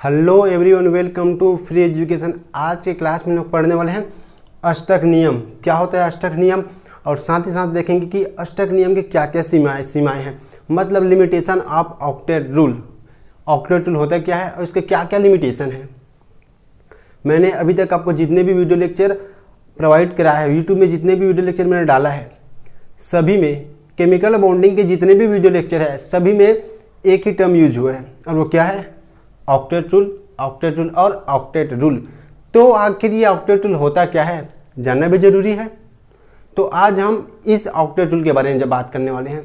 Hello everyone, welcome to free education. आज के class में लोग पढ़ने वाले हैं अष्टक नियम। क्या होता है अष्टक नियम, और साथ ही साथ देखेंगे कि अष्टक नियम के क्या क्या सीमाएं हैं, मतलब limitation of octet rule. Octet rule होता है क्या है और इसके क्या क्या लिमिटेशन है। मैंने अभी तक आपको जितने भी वीडियो लेक्चर प्रोवाइड कराया है, यूट्यूब में जितने भी वीडियो लेक्चर मैंने डाला है, सभी में केमिकल बॉन्डिंग के जितने भी वीडियो लेक्चर है, सभी में एक ही टर्म यूज हुआ है, और वो क्या है? ऑक्टेट रूल और ऑक्टेट रूल। तो आखिर ये ऑक्टेट रूल होता क्या है, जानना भी जरूरी है। तो आज हम इस ऑक्टेट रूल के बारे में जब बात करने वाले हैं,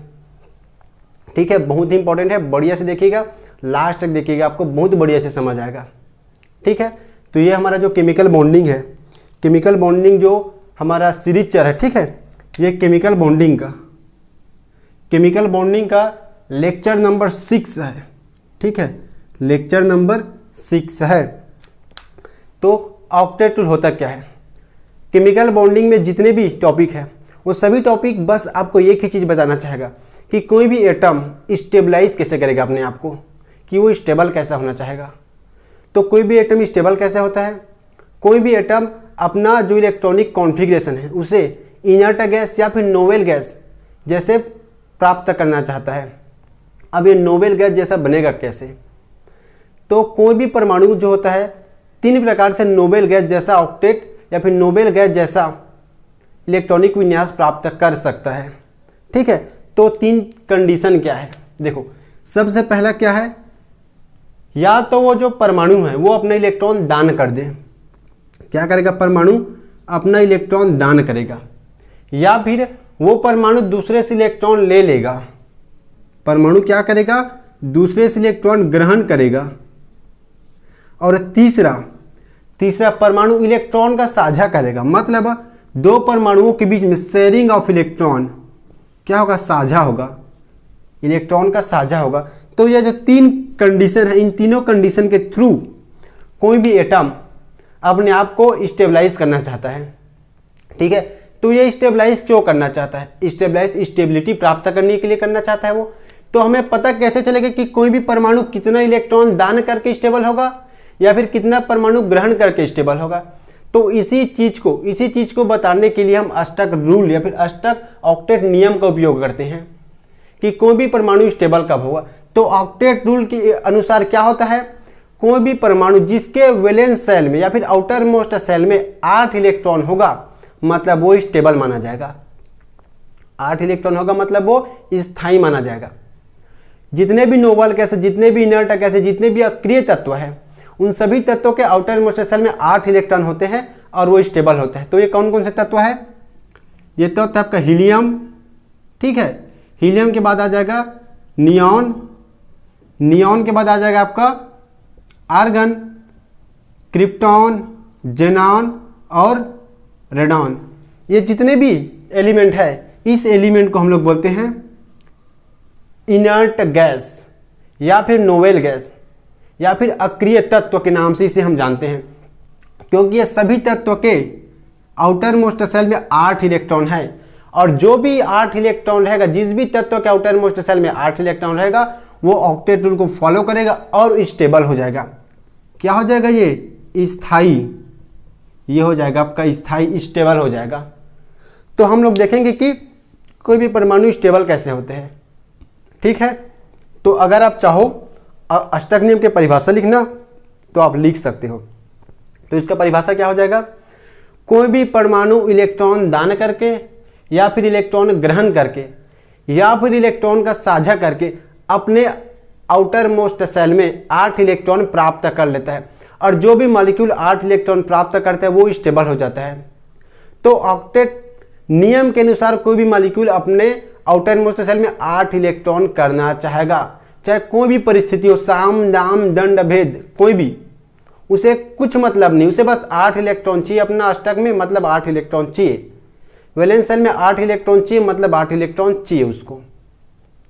ठीक है, बहुत ही इंपॉर्टेंट है, बढ़िया से देखिएगा, लास्ट तक देखिएगा, आपको बहुत बढ़िया से समझ आएगा, ठीक है। तो ये हमारा जो केमिकल बॉन्डिंग है, केमिकल बॉन्डिंग जो हमारा सीरीज चर है, ठीक है, ये केमिकल बॉन्डिंग का लेक्चर नंबर 6 है, ठीक है, लेक्चर नंबर 6 है। तो ऑक्टेट रूल होता क्या है? केमिकल बॉन्डिंग में जितने भी टॉपिक है, वो सभी टॉपिक बस आपको एक ही चीज़ बताना चाहेगा कि कोई भी एटम स्टेबलाइज कैसे करेगा अपने आप को, कि वो स्टेबल कैसा होना चाहेगा। तो कोई भी एटम स्टेबल कैसे होता है? कोई भी एटम अपना जो इलेक्ट्रॉनिक कॉन्फ़िगरेशन है उसे इनर्ट गैस या फिर नोवेल गैस जैसे प्राप्त करना चाहता है। अब ये नोवेल गैस जैसा बनेगा कैसे? तो कोई भी परमाणु जो होता है 3 प्रकार से नोबेल गैस जैसा ऑक्टेट या फिर नोबेल गैस जैसा इलेक्ट्रॉनिक विन्यास प्राप्त कर सकता है, ठीक है। तो 3 कंडीशन क्या है, देखो, सबसे पहला क्या है, या तो वो जो परमाणु है वो अपना इलेक्ट्रॉन दान कर दे। क्या करेगा? परमाणु अपना इलेक्ट्रॉन दान करेगा, या फिर वो परमाणु दूसरे से इलेक्ट्रॉन ले लेगा। परमाणु क्या करेगा? दूसरे से इलेक्ट्रॉन ग्रहण करेगा। और तीसरा परमाणु इलेक्ट्रॉन का साझा करेगा, मतलब 2 परमाणुओं के बीच में शेयरिंग ऑफ इलेक्ट्रॉन क्या होगा? साझा होगा, इलेक्ट्रॉन का साझा होगा। तो ये जो 3 कंडीशन है, इन तीनों कंडीशन के थ्रू कोई भी एटम अपने आप को स्टेबलाइज करना चाहता है, ठीक है। तो ये स्टेबलाइज क्यों करना चाहता है? स्टेबिलिटी प्राप्त करने के लिए करना चाहता है वो। तो हमें पता कैसे चलेगा कि कोई भी परमाणु कितना इलेक्ट्रॉन दान करके स्टेबल होगा या फिर कितना परमाणु ग्रहण करके स्टेबल होगा? तो इसी चीज को बताने के लिए हम अष्टक रूल या फिर अष्टक ऑक्टेट नियम का उपयोग करते हैं कि कोई भी परमाणु स्टेबल कब होगा। तो ऑक्टेट रूल के अनुसार क्या होता है, कोई भी परमाणु जिसके वैलेंस सेल में या फिर आउटर मोस्ट सेल में 8 इलेक्ट्रॉन होगा, मतलब वो स्टेबल माना जाएगा। 8 इलेक्ट्रॉन होगा मतलब वो स्थायी माना जाएगा। जितने भी नोबल गैस, जितने भी इनर्ट गैस, जितने भी अक्रिय तत्व है, उन सभी तत्वों के आउटर मोस्ट सेल में 8 इलेक्ट्रॉन होते हैं और वो स्टेबल होते हैं। तो ये कौन कौन से तत्व है? ये तत्व तो आपका हीलियम, ठीक है, हीलियम के बाद आ जाएगा नियॉन, नियॉन के बाद आ जाएगा आपका आर्गन, क्रिप्टॉन, जेनॉन और रेडॉन। ये जितने भी एलिमेंट है, इस एलिमेंट को हम लोग बोलते हैं इनर्ट गैस या फिर नोवेल गैस या फिर अक्रिय तत्व के नाम से इसे हम जानते हैं, क्योंकि ये सभी तत्व के आउटर मोस्ट सेल में 8 इलेक्ट्रॉन है, और जो भी 8 इलेक्ट्रॉन रहेगा, जिस भी तत्व के आउटर मोस्ट सेल में 8 इलेक्ट्रॉन रहेगा, वो ऑक्टेट रूल को फॉलो करेगा और स्टेबल हो जाएगा। क्या हो जाएगा? ये स्थायी, ये हो जाएगा आपका स्थायी, स्टेबल हो जाएगा। तो हम लोग देखेंगे कि कोई भी परमाणु स्टेबल कैसे होते हैं, ठीक है। तो अगर आप चाहो अष्टक नियम के परिभाषा लिखना तो आप लिख सकते हो। तो इसका परिभाषा क्या हो जाएगा? कोई भी परमाणु इलेक्ट्रॉन दान करके या फिर इलेक्ट्रॉन ग्रहण करके या फिर इलेक्ट्रॉन का साझा करके अपने आउटर मोस्ट सेल में 8 इलेक्ट्रॉन प्राप्त कर लेता है, और जो भी मॉलिक्यूल 8 इलेक्ट्रॉन प्राप्त करता है वो स्टेबल हो जाता है। तो ऑक्टेट नियम के अनुसार कोई भी मॉलिक्यूल अपने आउटर मोस्ट सेल में 8 इलेक्ट्रॉन करना चाहेगा, चाहे कोई भी परिस्थिति हो, साम दाम दंड भेद, कोई भी, उसे कुछ मतलब नहीं, उसे बस 8 इलेक्ट्रॉन चाहिए अपना अष्टक में, मतलब 8 इलेक्ट्रॉन चाहिए। वैलेंस सेल में 8 इलेक्ट्रॉन चाहिए, मतलब 8 इलेक्ट्रॉन चाहिए उसको,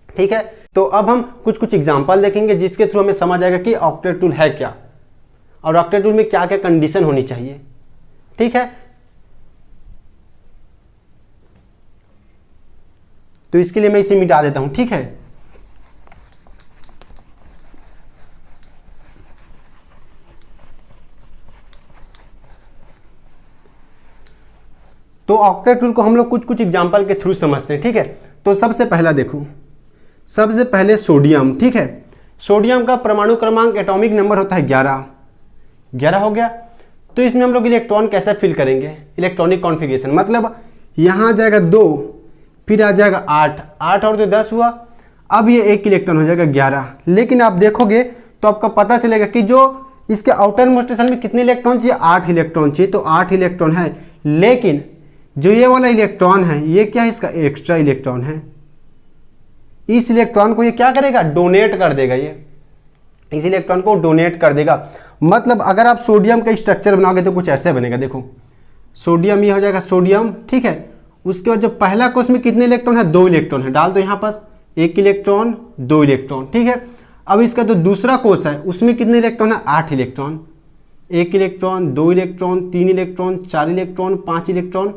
ठीक है। तो अब हम कुछ एग्जांपल देखेंगे जिसके थ्रू हमें समझ आएगा कि ऑक्टेट रूल है क्या और ऑक्टेट रूल में क्या क्या कंडीशन होनी चाहिए, ठीक है। तो इसके लिए मैं इसे मिटा देता हूं, ठीक है। तो ऑक्टेट रूल को हम लोग कुछ कुछ एग्जांपल के थ्रू समझते हैं, ठीक है। तो सबसे पहला देखो, सबसे पहले सोडियम, ठीक है। सोडियम का परमाणु क्रमांक एटॉमिक नंबर होता है 11, 11 हो गया। तो इसमें हम लोग इलेक्ट्रॉन कैसे फिल करेंगे, इलेक्ट्रॉनिक कॉन्फ़िगरेशन, मतलब यहाँ आ जाएगा 2, फिर आ जाएगा 8, 8 और 2 10 हुआ। अब ये एक इलेक्ट्रॉन हो जाएगा 11। लेकिन आप देखोगे तो आपको पता चलेगा कि जो इसके आउटर मोस्ट शेल में कितने इलेक्ट्रॉन चाहिए, 8 इलेक्ट्रॉन चाहिए, तो 8 इलेक्ट्रॉन है। लेकिन जो ये वाला इलेक्ट्रॉन है ये क्या है, इसका एक्स्ट्रा इलेक्ट्रॉन है। इस इलेक्ट्रॉन को ये क्या करेगा, डोनेट कर देगा, ये इस इलेक्ट्रॉन को डोनेट कर देगा। मतलब अगर आप सोडियम का स्ट्रक्चर बनाओगे तो कुछ ऐसे बनेगा, देखो सोडियम, ये हो जाएगा सोडियम, ठीक है। उसके बाद जो पहला कोष में कितने इलेक्ट्रॉन है, 2 इलेक्ट्रॉन है, डाल दो यहाँ पास 1 इलेक्ट्रॉन 2 इलेक्ट्रॉन, ठीक है। अब इसका जो दूसरा कोष है उसमें कितने इलेक्ट्रॉन है, 8 electron, 1 electron 2 electron 3 electron 4 electron 5 electron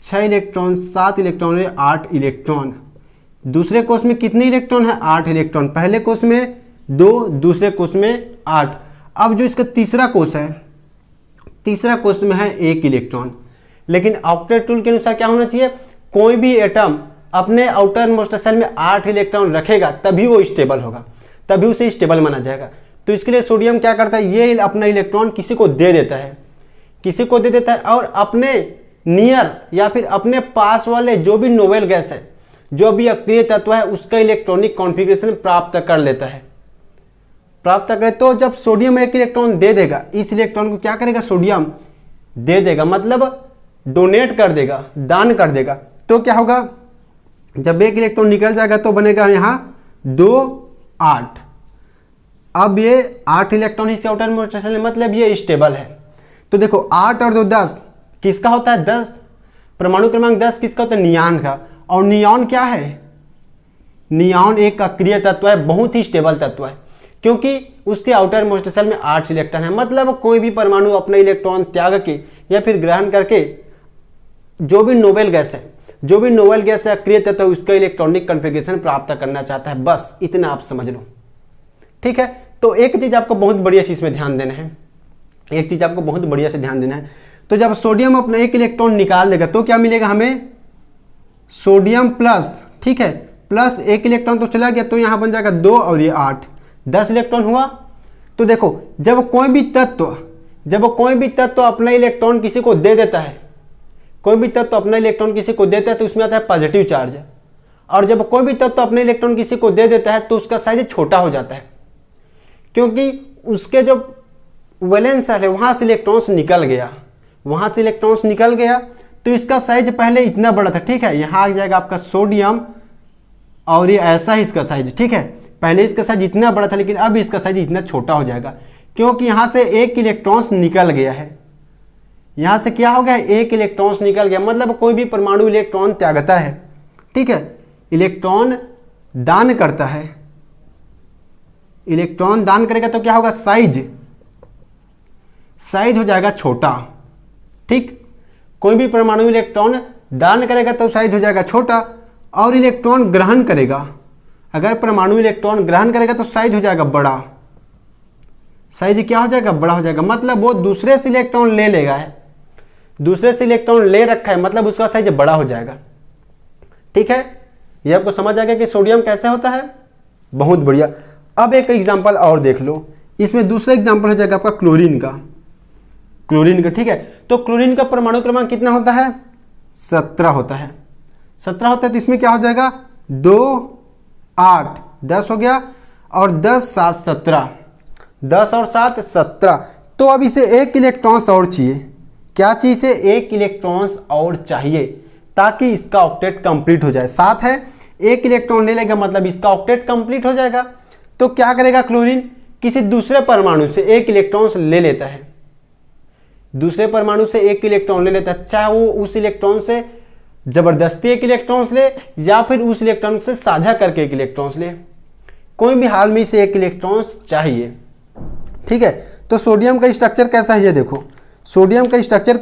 6 electron 7 electron 8 electron. दूसरे कोष में कितने इलेक्ट्रॉन है, 8 इलेक्ट्रॉन, पहले कोष में 2, दूसरे कोष में 8। अब जो इसका तीसरा कोष है, तीसरा कोष में है 1 इलेक्ट्रॉन। लेकिन ऑक्टेट रूल के अनुसार क्या होना चाहिए, कोई भी एटम अपने आउटर मोस्ट शेल में 8 इलेक्ट्रॉन रखेगा तभी वो स्टेबल होगा, तभी उसे स्टेबल माना जाएगा। तो इसके लिए सोडियम क्या करता है, ये अपना इलेक्ट्रॉन किसी को दे देता है, किसी को दे देता है, और अपने नियर या फिर अपने पास वाले जो भी नोबेल गैस है, जो भी अक्रिय तत्व है, उसका इलेक्ट्रॉनिक कॉन्फ़िगरेशन प्राप्त कर लेता है, प्राप्त करे। तो जब सोडियम 1 इलेक्ट्रॉन दे देगा, इस इलेक्ट्रॉन को क्या करेगा, सोडियम दे देगा, मतलब डोनेट कर देगा, दान कर देगा। तो क्या होगा, जब 1 इलेक्ट्रॉन निकल जाएगा तो बनेगा यहाँ 2 8। अब ये 8 इलेक्ट्रॉन इसके आउटर मोस्ट शेल, मतलब ये स्टेबल है। तो देखो 8 और 2 10 किसका होता है, 10, परमाणु क्रमांक 10 किसका होता है, नियॉन का। और नियॉन क्या है, नियॉन एक अक्रिय तत्व है, बहुत ही स्टेबल तत्व है, क्योंकि उसके आउटर मोस्ट शेल में 8 इलेक्ट्रॉन है। मतलब कोई भी परमाणु अपना इलेक्ट्रॉन त्याग के या फिर ग्रहण करके जो भी नोबेल गैस है, जो भी नोबेल गैस है अक्रिय तत्व है, उसका इलेक्ट्रॉनिक कॉन्फ़िगरेशन प्राप्त करना चाहता है। बस इतना आप समझ लो, ठीक है। तो एक चीज आपको बहुत बढ़िया से इसमें ध्यान देना है, एक चीज आपको बहुत बढ़िया से ध्यान देना है। तो जब सोडियम अपना 1 इलेक्ट्रॉन निकाल देगा तो क्या मिलेगा हमें, सोडियम प्लस, ठीक है, प्लस 1 इलेक्ट्रॉन तो चला गया, तो यहां बन जाएगा 2 और ये 8, 10 इलेक्ट्रॉन हुआ। तो देखो जब कोई भी तत्व अपना इलेक्ट्रॉन किसी को दे देता है, कोई भी तत्व अपना इलेक्ट्रॉन किसी को देता है तो उसमें आता है पॉजिटिव चार्ज। और जब कोई भी तत्व अपने इलेक्ट्रॉन किसी को दे देता है तो उसका साइज छोटा हो जाता है, क्योंकि उसके जो वैलेंस है वहां से इलेक्ट्रॉन्स निकल गया, वहां से इलेक्ट्रॉन्स निकल गया। तो इसका साइज पहले इतना बड़ा था, ठीक है, यहां आ जाएगा आपका सोडियम और ये ऐसा ही इसका साइज, ठीक है। पहले इसका साइज इतना बड़ा था, लेकिन अब इसका साइज इतना छोटा हो जाएगा, क्योंकि यहां से 1 इलेक्ट्रॉन्स निकल गया है। यहां से क्या हो गया, 1 इलेक्ट्रॉन्स निकल गया। मतलब कोई भी परमाणु इलेक्ट्रॉन त्यागता है, ठीक है, इलेक्ट्रॉन दान करता है, इलेक्ट्रॉन दान करेगा तो क्या होगा, साइज हो जाएगा छोटा, ठीक। कोई भी परमाणु इलेक्ट्रॉन दान करेगा तो साइज हो जाएगा छोटा, और इलेक्ट्रॉन ग्रहण करेगा, अगर परमाणु इलेक्ट्रॉन ग्रहण करेगा तो साइज हो जाएगा बड़ा, साइज क्या हो जाएगा, बड़ा हो जाएगा। मतलब वो दूसरे से इलेक्ट्रॉन ले लेगा है, दूसरे से इलेक्ट्रॉन ले रखा है, मतलब उसका साइज बड़ा हो जाएगा, ठीक है। ये आपको समझ आ गया कि सोडियम कैसे होता है, बहुत बढ़िया। अब एक एग्जांपल और देख लो, इसमें दूसरा एग्जांपल हो जाएगा आपका क्लोरीन का, क्लोरीन का, ठीक है। तो क्लोरीन का परमाणु क्रमांक कितना होता है, 17 होता है, 17 होता है। तो इसमें क्या हो जाएगा, 2 8 10 हो गया, और 10 7 17, 10 और 7 17। तो अब इसे 1 इलेक्ट्रॉन्स और चाहिए, क्या चीज है, 1 इलेक्ट्रॉन्स और चाहिए, ताकि इसका ऑक्टेट कंप्लीट हो जाए। 7 है, 1 इलेक्ट्रॉन ले लेगा, मतलब इसका ऑक्टेट कंप्लीट हो जाएगा। तो क्या करेगा क्लोरीन, किसी दूसरे परमाणु से 1 इलेक्ट्रॉन्स ले लेता है, दूसरे परमाणु से 1 इलेक्ट्रॉन ले लेता है, चाहे वो उस इलेक्ट्रॉन से जबरदस्ती 1 इलेक्ट्रॉन्स ले या फिर उस इलेक्ट्रॉन से साझा करके 1 इलेक्ट्रॉन्स ले, कोई भी हाल में इसे 1 इलेक्ट्रॉन्स चाहिए, ठीक है। तो सोडियम का स्ट्रक्चर कैसा है ये देखो, सोडियम का स्ट्रक्चर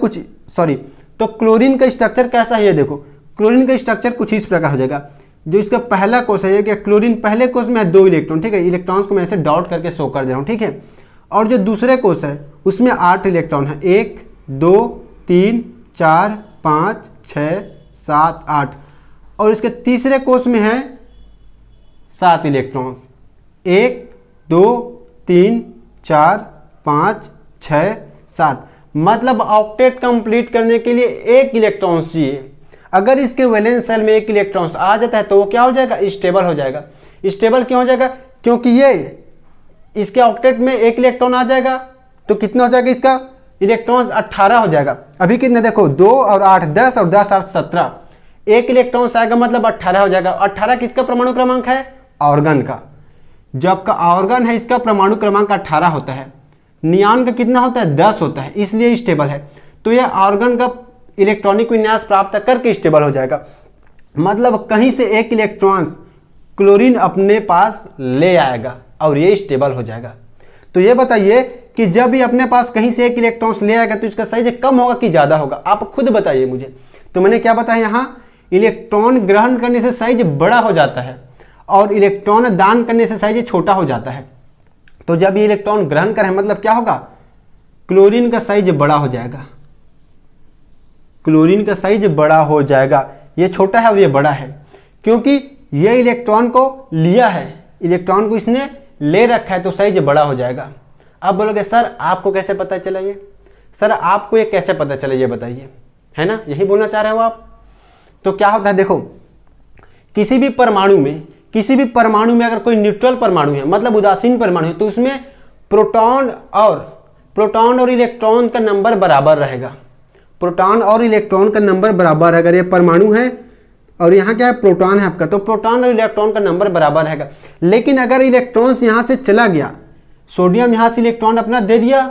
तो क्लोरीन का स्ट्रक्चर कैसा है ये देखो, क्लोरीन का स्ट्रक्चर कुछ इस प्रकार हो जाएगा। जो इसका पहला कोष है कि क्लोरीन पहले कोष में है 2 इलेक्ट्रॉन, ठीक है, इलेक्ट्रॉन्स को मैं ऐसे डॉट करके शो कर दे रहा हूँ, ठीक है। और जो दूसरे कोष है उसमें 8 इलेक्ट्रॉन है, 1 2 3 4 5 6 7 8, और इसके तीसरे कोष में है 7 इलेक्ट्रॉन्स, 1 2 3 4 5 6 7, मतलब ऑक्टेट कंप्लीट करने के लिए 1 इलेक्ट्रॉन चाहिए। अगर इसके वैलेंस सेल में 1 इलेक्ट्रॉन आ जाता है तो वो क्या हो जाएगा, स्टेबल हो जाएगा। स्टेबल क्यों हो जाएगा, क्योंकि ये इसके ऑक्टेट में 1 इलेक्ट्रॉन आ जाएगा तो कितना हो जाएगा, इसका इलेक्ट्रॉन 18 हो जाएगा। अभी कितने देखो, 2 और 8 10 और 10 8 17, 1 इलेक्ट्रॉन आएगा मतलब 18 हो जाएगा। 18 किसका परमाणु क्रमांक है, ऑर्गन का। जो आपका ऑर्गन है इसका परमाणु क्रमांक 18 होता है, नियॉन का कितना होता है, 10 होता है, इसलिए स्टेबल है। तो यह ऑर्गन का इलेक्ट्रॉनिक विन्यास प्राप्त करके स्टेबल हो जाएगा, मतलब कहीं से 1 इलेक्ट्रॉन क्लोरीन अपने पास ले आएगा और ये स्टेबल हो जाएगा। तो ये बताइए कि जब ये अपने पास कहीं से 1 इलेक्ट्रॉन ले आएगा तो इसका साइज कम होगा कि ज़्यादा होगा, आप खुद बताइए मुझे। तो मैंने क्या बताया यहाँ, इलेक्ट्रॉन ग्रहण करने से साइज बड़ा हो जाता है और इलेक्ट्रॉन दान करने से साइज छोटा हो जाता है। तो जब ये इलेक्ट्रॉन ग्रहण करें मतलब क्या होगा, क्लोरीन का साइज बड़ा हो जाएगा, क्लोरीन का साइज बड़ा हो जाएगा। ये छोटा है और ये बड़ा है क्योंकि ये इलेक्ट्रॉन को लिया है, इलेक्ट्रॉन को इसने ले रखा है तो साइज बड़ा हो जाएगा। अब बोलोगे सर आपको कैसे पता चला, ये सर आपको ये कैसे पता चला, ये बताइए, है ना, यही बोलना चाह रहे हो आप। तो क्या होता है, देखो किसी भी परमाणु में अगर कोई न्यूट्रल परमाणु है मतलब उदासीन परमाणु है तो उसमें प्रोटॉन और इलेक्ट्रॉन का नंबर बराबर रहेगा। प्रोटॉन और इलेक्ट्रॉन का नंबर बराबर है। अगर ये परमाणु है और यहाँ क्या है, प्रोटॉन है आपका, तो प्रोटॉन और इलेक्ट्रॉन का नंबर बराबर रहेगा। लेकिन अगर इलेक्ट्रॉन्स यहाँ से चला गया, सोडियम यहाँ से इलेक्ट्रॉन अपना दे दिया,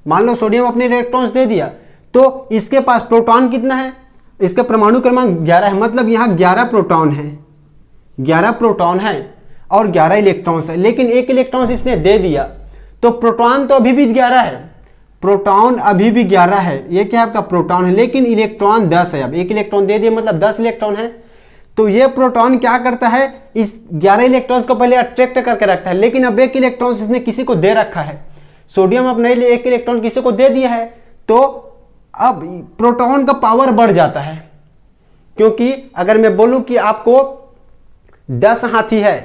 मान लो सोडियम अपने इलेक्ट्रॉन्स दे दिया, तो इसके पास प्रोटॉन कितना है, इसका परमाणु क्रमांक 11 है, मतलब यहाँ 11 प्रोटॉन है, 11 प्रोटॉन है और 11 इलेक्ट्रॉन्स है। लेकिन 1 इलेक्ट्रॉन इसने दे दिया तो प्रोटॉन तो अभी भी 11 है, प्रोटॉन अभी भी 11 है, ये क्या आपका प्रोटॉन है, लेकिन इलेक्ट्रॉन 10 है। अब 1 इलेक्ट्रॉन दे दिया मतलब 10 इलेक्ट्रॉन है। तो ये प्रोटॉन क्या करता है, इस 11 इलेक्ट्रॉन्स को पहले अट्रैक्ट करके रखता है, लेकिन अब 1 इलेक्ट्रॉन इसने किसी को दे रखा है, सोडियम अपने लिए 1 इलेक्ट्रॉन किसी को दे दिया है, तो अब प्रोटॉन का पावर बढ़ जाता है। क्योंकि अगर मैं बोलूं कि आपको 10 हाथी है,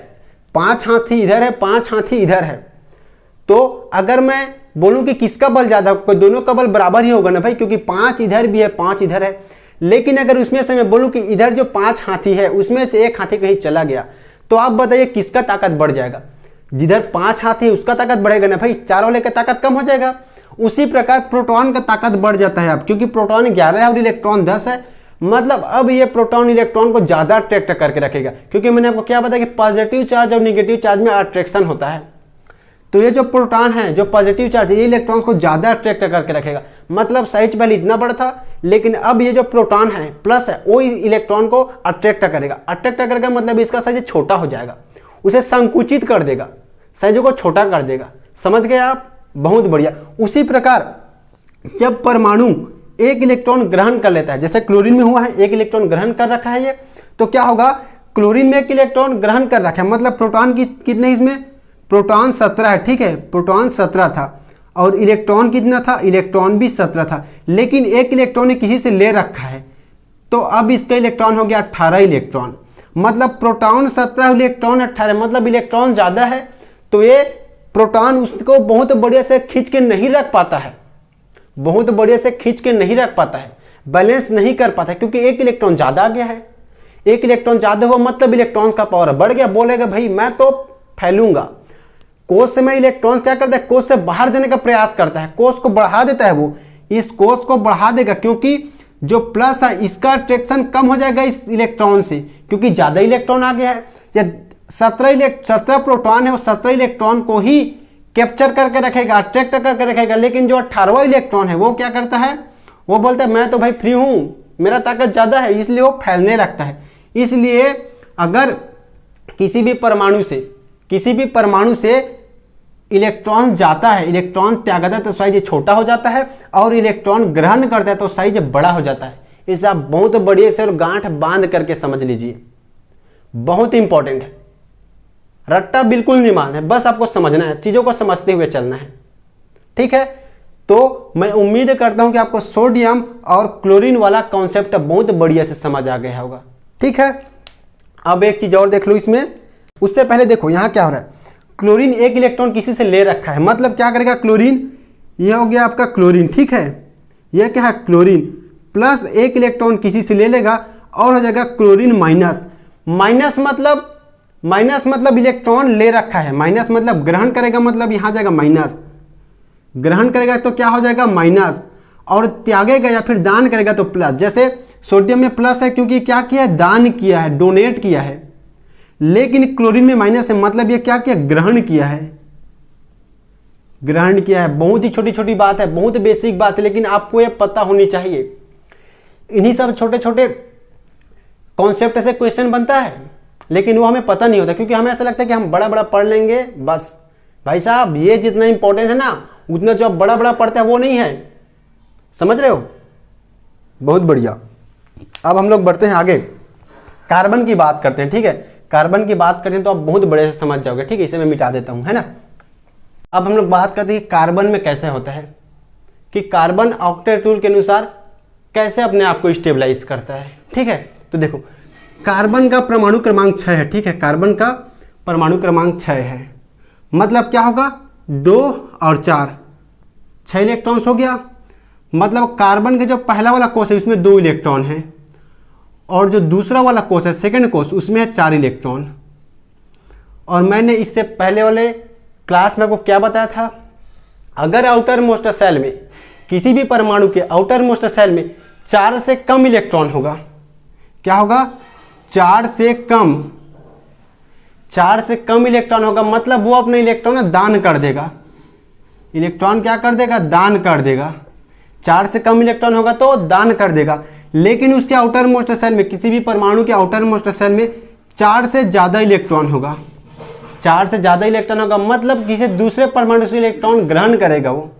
5 हाथी इधर है, 5 हाथी इधर है, तो अगर मैं बोलूं कि किसका बल ज्यादा, दोनों का बल बराबर ही होगा ना भाई, क्योंकि 5 इधर भी है 5 इधर है। लेकिन अगर उसमें से मैं बोलूं कि इधर जो 5 हाथी है उसमें से 1 हाथी कहीं चला गया, तो आप बताइए किसका ताकत बढ़ जाएगा, जिधर 5 हाथी है उसका ताकत बढ़ेगा ना भाई, 4 वाले का ताकत कम हो जाएगा। उसी प्रकार प्रोटॉन का ताकत बढ़ जाता है अब, क्योंकि प्रोटॉन 11 है और इलेक्ट्रॉन 10 है, मतलब अब ये प्रोटॉन इलेक्ट्रॉन को ज्यादा अट्रैक्ट करके रखेगा। क्योंकि मैंने आपको क्या बताया कि पॉजिटिव चार्ज और नेगेटिव चार्ज में अट्रैक्शन होता है, तो ये जो प्रोटॉन है, जो पॉजिटिव चार्ज है, ये इलेक्ट्रॉन्स को ज्यादा अट्रैक्ट करके रखेगा। मतलब साइज पहले इतना बड़ा था, लेकिन अब ये जो प्रोटॉन है प्लस है वो इलेक्ट्रॉन को अट्रैक्ट करेगा। अट्रैक्ट करेगा मतलब इसका साइज छोटा हो जाएगा, उसे संकुचित कर देगा, साइज को छोटा कर देगा। समझ गए आप, बहुत बढ़िया। उसी प्रकार जब परमाणु 1 इलेक्ट्रॉन ग्रहण कर लेता है, जैसे क्लोरीन में हुआ है, 1 इलेक्ट्रॉन ग्रहण कर रखा है ये, तो क्या होगा, क्लोरीन में 1 इलेक्ट्रॉन ग्रहण कर रखा है, मतलब प्रोटॉन की कितने, इसमें प्रोटॉन 17 है, ठीक है, प्रोटॉन 17 था और इलेक्ट्रॉन कितना था, इलेक्ट्रॉन भी 17 था। लेकिन 1 इलेक्ट्रॉन ने किसी से ले रखा है, तो अब इसका इलेक्ट्रॉन हो गया 18 इलेक्ट्रॉन, मतलब प्रोटॉन 17 इलेक्ट्रॉन 18, मतलब इलेक्ट्रॉन ज्यादा है। तो ये प्रोटॉन उसको बहुत बढ़िया से खींच के नहीं रख पाता है, बहुत बढ़िया से खींच के नहीं रख पाता है, बैलेंस नहीं कर पाता है, क्योंकि 1 इलेक्ट्रॉन ज्यादा आ गया है। 1 इलेक्ट्रॉन ज्यादा हुआ मतलब इलेक्ट्रॉन का पावर बढ़ गया, बोलेगा भाई मैं तो फैलूंगा। कोष से मैं इलेक्ट्रॉन क्या करता है, कोष से बाहर जाने का प्रयास करता है, कोष को बढ़ा देता है, वो इस कोष को बढ़ा देगा, क्योंकि जो प्लस है इसका अट्रैक्शन कम हो जाएगा इस इलेक्ट्रॉन से, क्योंकि ज्यादा इलेक्ट्रॉन आ गया है। या 17 प्रोटॉन है, वो 17 इलेक्ट्रॉन को ही कैप्चर करके रखेगा, अट्रैक्ट करके रखेगा। लेकिन जो 18वां इलेक्ट्रॉन है वो क्या करता है, वो बोलता है मैं तो भाई फ्री हूं, मेरा ताकत ज्यादा है, इसलिए वो फैलने लगता है। इसलिए अगर किसी भी परमाणु से इलेक्ट्रॉन जाता है, इलेक्ट्रॉन त्यागता है तो साइज छोटा हो जाता है, और इलेक्ट्रॉन ग्रहण करता है तो साइज बड़ा हो जाता है। इसे आप बहुत बढ़िया से और गांठ बांध करके समझ लीजिए, बहुत इंपॉर्टेंट है, रट्टा बिल्कुल नहीं मारना है, बस आपको समझना है, चीज़ों को समझते हुए चलना है। ठीक है, तो मैं उम्मीद करता हूं कि आपको सोडियम और क्लोरीन वाला कॉन्सेप्ट बहुत बढ़िया से समझ आ गया होगा। ठीक है, अब एक चीज़ और देख लो इसमें। उससे पहले देखो यहाँ क्या हो रहा है, क्लोरीन एक इलेक्ट्रॉन किसी से ले रखा है, मतलब क्या करेगा क्लोरीन, यह हो गया आपका क्लोरीन। ठीक है, यह क्या है क्लोरीन, प्लस एक इलेक्ट्रॉन किसी से ले लेगा और हो जाएगा क्लोरीन माइनस। माइनस मतलब इलेक्ट्रॉन ले रखा है, माइनस मतलब ग्रहण करेगा, मतलब यहाँ जाएगा माइनस, ग्रहण करेगा तो क्या हो जाएगा माइनस, और त्यागेगा या फिर दान करेगा तो प्लस। जैसे सोडियम में प्लस है क्योंकि क्या किया है, दान किया है, डोनेट किया है, लेकिन क्लोरीन में माइनस है, मतलब ये क्या किया, ग्रहण किया है, ग्रहण किया है। बहुत ही छोटी छोटी बात है, बहुत बेसिक बात है, लेकिन आपको ये पता होनी चाहिए। इन्हीं सब छोटे छोटे कॉन्सेप्ट से क्वेश्चन बनता है, लेकिन वो हमें पता नहीं होता, क्योंकि हमें ऐसा लगता है कि हम बड़ा बड़ा पढ़ लेंगे बस। भाई साहब, ये जितना इंपॉर्टेंट है ना, उतना जो आप बड़ा बड़ा पढ़ते हैं वो नहीं है, समझ रहे हो। बहुत बढ़िया। अब हम लोग बढ़ते हैं आगे, कार्बन की बात करते हैं। ठीक है, कार्बन की बात करते हैं तो आप बहुत बड़े से समझ जाओगे। ठीक है, इसे मैं मिटा देता हूं, है ना। अब हम लोग बात करते हैं कि कार्बन में कैसे होता है, कि कार्बन ऑक्टेट रूल के अनुसार कैसे अपने आप को स्टेबलाइज करता है। ठीक है, तो देखो कार्बन का परमाणु क्रमांक 6 है। ठीक है, कार्बन का परमाणु क्रमांक 6 है, मतलब क्या होगा 2 और 4, 6 इलेक्ट्रॉन्स हो गया। मतलब कार्बन के जो पहला वाला कोष है उसमें 2 इलेक्ट्रॉन है, और जो दूसरा वाला कोष है सेकंड कोष उसमें है 4 इलेक्ट्रॉन। और मैंने इससे पहले वाले क्लास में आपको क्या बताया था, अगर आउटर मोस्ट सेल में, किसी भी परमाणु के आउटर मोस्ट सेल में 4 से कम इलेक्ट्रॉन होगा, क्या होगा 4 से कम इलेक्ट्रॉन होगा, मतलब वो अपने इलेक्ट्रॉन दान कर देगा। इलेक्ट्रॉन क्या कर देगा, दान कर देगा। 4 से कम इलेक्ट्रॉन होगा तो दान कर देगा, लेकिन उसके आउटर मोस्ट सेल में, किसी भी परमाणु के आउटर मोस्ट सेल में 4 से ज़्यादा इलेक्ट्रॉन होगा। 4 से ज़्यादा इलेक्ट्रॉन होगा मतलब किसी दूसरे परमाणु से इलेक्ट्रॉन ग्रहण करेगा। वो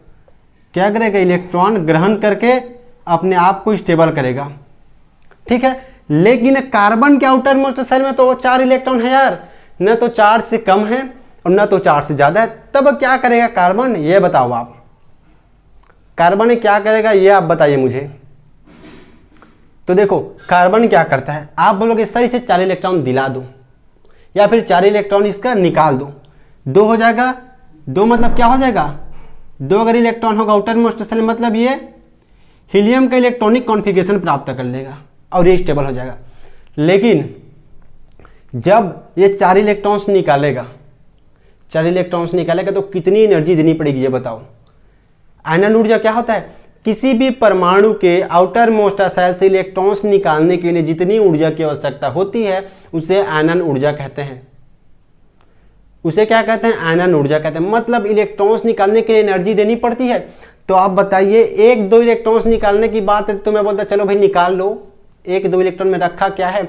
क्या करेगा, इलेक्ट्रॉन ग्रहण करके अपने आप को स्टेबल करेगा। ठीक है, लेकिन कार्बन के आउटर मोस्ट सेल में तो 4 इलेक्ट्रॉन है यार, न तो 4 से कम है और न तो 4 से ज़्यादा है। तब क्या करेगा कार्बन, ये बताओ आप, कार्बन क्या करेगा ये आप बताइए मुझे। तो देखो कार्बन क्या करता है, आप बोलोगे सर इसे 4 इलेक्ट्रॉन दिला दो या फिर 4 इलेक्ट्रॉन इसका निकाल दो, 2 हो जाएगा। 2 मतलब क्या हो जाएगा, 2 अगर इलेक्ट्रॉन होगा आउटर मोस्ट सेल मतलब ये हीलियम का इलेक्ट्रॉनिक कॉन्फ़िगरेशन प्राप्त कर लेगा और ये स्टेबल हो जाएगा। लेकिन जब ये 4 इलेक्ट्रॉन्स निकालेगा, 4 इलेक्ट्रॉन्स निकालेगा तो कितनी एनर्जी देनी पड़ेगी ये बताओ। आयनन ऊर्जा क्या होता है, किसी भी परमाणु के आउटर मोस्ट सेल से इलेक्ट्रॉन्स निकालने के लिए जितनी ऊर्जा की आवश्यकता होती है उसे आयनन ऊर्जा कहते हैं। उसे क्या कहते हैं, आयनन ऊर्जा कहते हैं। मतलब इलेक्ट्रॉन्स निकालने के लिए एनर्जी देनी पड़ती है। तो आप बताइए 1-2 इलेक्ट्रॉन्स निकालने की बात है तो मैं बोलता चलो भाई निकाल लो, 1-2 इलेक्ट्रॉन में रखा क्या है,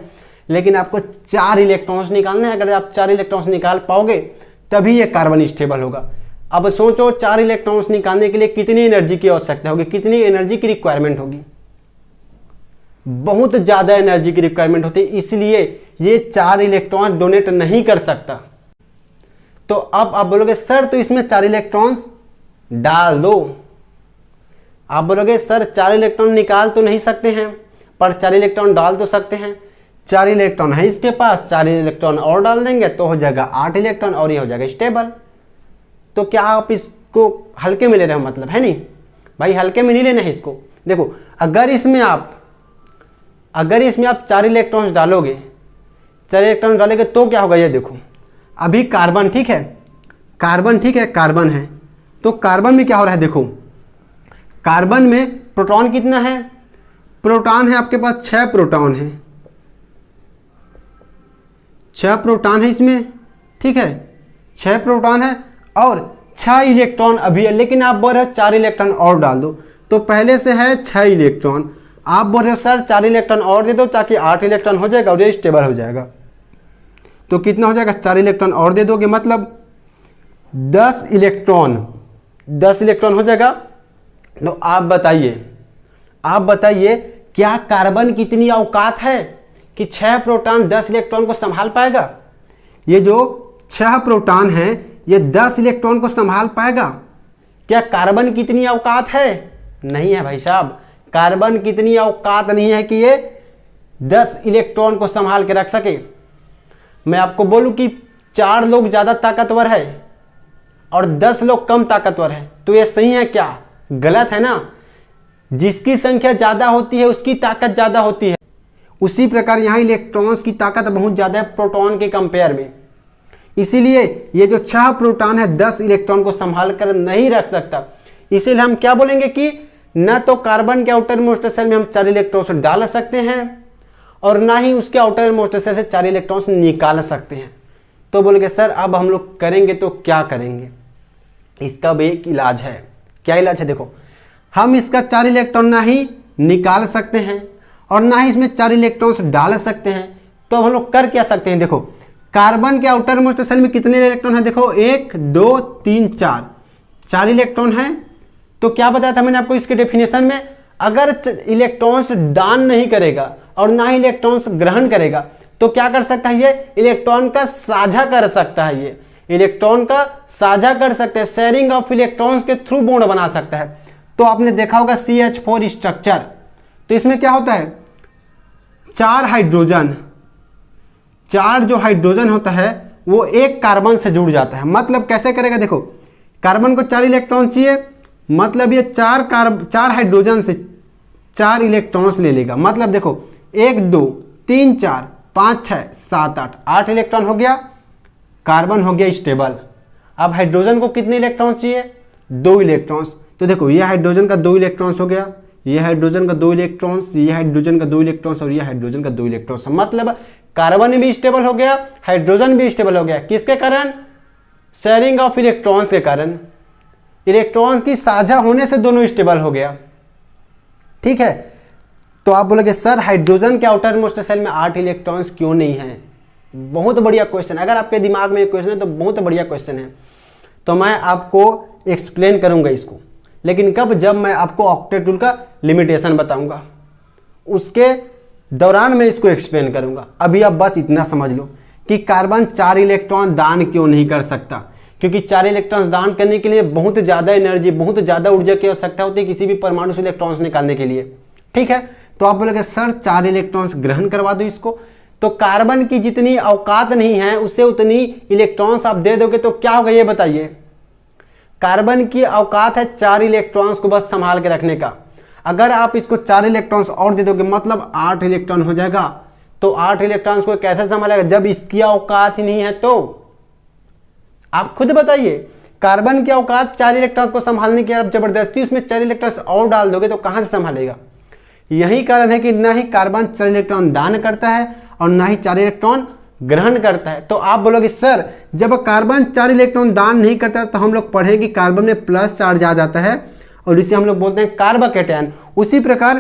लेकिन आपको 4 इलेक्ट्रॉन्स निकालना है। अगर आप 4 इलेक्ट्रॉन्स निकाल पाओगे तभी ये कार्बन स्टेबल होगा। अब सोचो 4 इलेक्ट्रॉन्स निकालने के लिए कितनी एनर्जी की आवश्यकता होगी, कितनी एनर्जी की रिक्वायरमेंट होगी, बहुत ज्यादा एनर्जी की रिक्वायरमेंट होती है, इसलिए ये 4 इलेक्ट्रॉन डोनेट नहीं कर सकता। तो अब आप बोलोगे सर तो इसमें 4 इलेक्ट्रॉन्स डाल दो। आप बोलोगे सर 4 इलेक्ट्रॉन निकाल तो नहीं सकते हैं पर 4 इलेक्ट्रॉन डाल तो सकते हैं। 4 इलेक्ट्रॉन है इसके पास, 4 इलेक्ट्रॉन और डाल देंगे तो हो जाएगा 8 इलेक्ट्रॉन और ये हो जाएगा स्टेबल। तो क्या आप इसको हल्के में ले रहे हो, मतलब है नहीं भाई, हल्के में नहीं लेना है इसको। देखो अगर इसमें आप 4 इलेक्ट्रॉन्स डालोगे, 4 इलेक्ट्रॉन डालोगे तो क्या होगा, ये देखो अभी कार्बन ठीक है, कार्बन है तो कार्बन में क्या हो रहा है, देखो कार्बन में प्रोटॉन कितना है, प्रोटॉन है आपके पास 6 प्रोटॉन है, 6 प्रोटॉन है इसमें। ठीक है, 6 प्रोटॉन है और 6 इलेक्ट्रॉन अभी है, लेकिन आप बोल रहे हो 4 इलेक्ट्रॉन और डाल दो। तो पहले से है 6 इलेक्ट्रॉन, आप बोल रहे हो सर 4 इलेक्ट्रॉन और दे दो ताकि 8 इलेक्ट्रॉन हो जाएगा और ये स्टेबल हो जाएगा। तो कितना हो जाएगा, 4 इलेक्ट्रॉन और दे दोगे मतलब 10 इलेक्ट्रॉन हो जाएगा। तो आप बताइए क्या कार्बन की इतनी औकात है कि 6 प्रोटॉन 10 इलेक्ट्रॉन को संभाल पाएगा? ये जो 6 प्रोटॉन है ये 10 इलेक्ट्रॉन को संभाल पाएगा? क्या कार्बन की इतनी औकात है? नहीं है भाई साहब, कार्बन की इतनी औकात नहीं है कि ये 10 इलेक्ट्रॉन को संभाल के रख सके। मैं आपको बोलूं कि 4 लोग ज्यादा ताकतवर है और 10 लोग कम ताकतवर है, तो ये सही है क्या? गलत है ना। जिसकी संख्या ज्यादा होती है उसकी ताकत ज्यादा होती है। उसी प्रकार यहां इलेक्ट्रॉन्स की ताकत बहुत ज्यादा है प्रोटॉन के कंपेयर में। इसीलिए ये जो 6 प्रोटॉन है 10 इलेक्ट्रॉन को संभाल कर नहीं रख सकता। इसीलिए हम क्या बोलेंगे कि न तो कार्बन के आउटर मोस्ट शेल में हम 4 इलेक्ट्रॉन्स डाल सकते हैं और ना ही उसके आउटर मोस्ट शेल से 4 इलेक्ट्रॉन्स निकाल सकते हैं। तो बोलेंगे सर अब हम लोग करेंगे तो क्या करेंगे? इसका भी एक इलाज है। क्या इलाज है? देखो, हम इसका 4 इलेक्ट्रॉन ना ही निकाल सकते हैं और ना ही इसमें 4 इलेक्ट्रॉन्स डाल सकते हैं। तो हम लोग कर क्या सकते हैं? देखो, कार्बन के आउटर मोस्ट शेल में कितने इलेक्ट्रॉन है? देखो 1 2 3 4 इलेक्ट्रॉन है। तो क्या बताया था मैंने आपको इसके डेफिनेशन में? अगर इलेक्ट्रॉन्स दान नहीं करेगा और ना ही इलेक्ट्रॉन्स ग्रहण करेगा तो क्या कर सकता है? ये इलेक्ट्रॉन का साझा कर सकता है। ये इलेक्ट्रॉन का साझा कर सकते हैं, शेयरिंग ऑफ इलेक्ट्रॉन्स के थ्रू बॉन्ड बना सकता है। तो आपने देखा होगा CH4 स्ट्रक्चर, तो इसमें क्या होता है? 4 हाइड्रोजन, 4 जो हाइड्रोजन होता है वो एक कार्बन से जुड़ जाता है। मतलब कैसे करेगा? देखो, कार्बन को 4 इलेक्ट्रॉन चाहिए, मतलब ये 4 हाइड्रोजन से 4 इलेक्ट्रॉन्स ले लेगा। मतलब देखो 1 2 3 4 5 6 7 8 इलेक्ट्रॉन हो गया, कार्बन हो गया स्टेबल। अब हाइड्रोजन को कितने इलेक्ट्रॉन चाहिए? 2 इलेक्ट्रॉन्स। तो देखो ये हाइड्रोजन का 2 इलेक्ट्रॉन्स हो गया, ये हाइड्रोजन का 2 इलेक्ट्रॉन्स, ये हाइड्रोजन का 2 इलेक्ट्रॉन्स और ये हाइड्रोजन का 2 इलेक्ट्रॉन्स। मतलब कार्बन भी स्टेबल हो गया, हाइड्रोजन भी स्टेबल हो गया। किसके कारण? शेयरिंग ऑफ इलेक्ट्रॉन्स के कारण। इलेक्ट्रॉन्स की साझा होने से दोनों स्टेबल हो गया। ठीक है, तो आप बोलोगे सर हाइड्रोजन के आउटर मोस्ट शेल में 8 इलेक्ट्रॉन्स क्यों नहीं है? बहुत बढ़िया क्वेश्चन। अगर आपके दिमाग में एक क्वेश्चन है तो बहुत बढ़िया क्वेश्चन है। तो मैं आपको एक्सप्लेन करूंगा इसको, लेकिन कब? जब मैं आपको ऑक्टेट रूल का लिमिटेशन बताऊंगा, उसके दौरान मैं इसको एक्सप्लेन करूंगा। अभी आप बस इतना समझ लो कि कार्बन 4 इलेक्ट्रॉन दान क्यों नहीं कर सकता। क्योंकि 4 इलेक्ट्रॉन्स दान करने के लिए बहुत ज्यादा एनर्जी, बहुत ज्यादा ऊर्जा की आवश्यकता होती है किसी भी परमाणु से इलेक्ट्रॉन्स निकालने के लिए। ठीक है, तो आप बोलोगे सर 4 इलेक्ट्रॉन्स ग्रहण करवा दो इसको। तो कार्बन की जितनी औकात नहीं है उससे उतनी इलेक्ट्रॉन्स आप दे दोगे तो क्या होगा ये बताइए? कार्बन की औकात है 4 इलेक्ट्रॉन्स को बस संभाल के रखने का। अगर आप इसको 4 इलेक्ट्रॉन्स और दे दोगे मतलब 8 इलेक्ट्रॉन हो जाएगा। तो 8 इलेक्ट्रॉन्स को कैसे संभालेगा जब इसकी औकात ही नहीं है? तो आप खुद बताइए, कार्बन की औकात 4 इलेक्ट्रॉन्स को संभालने की, आप जबरदस्ती उसमें 4 इलेक्ट्रॉन्स और डाल दोगे तो कहां से संभालेगा? यही कारण है कि ना ही कार्बन 4 इलेक्ट्रॉन दान करता है और ना ही 4 इलेक्ट्रॉन ग्रहण करता है। तो आप बोलोगे सर जब कार्बन 4 इलेक्ट्रॉन दान नहीं करता तो हम लोग पढ़े कि कार्बन में प्लस चार्ज आ जाता है और इसे हम लोग बोलते हैं कार्बोकैटायन। उसी प्रकार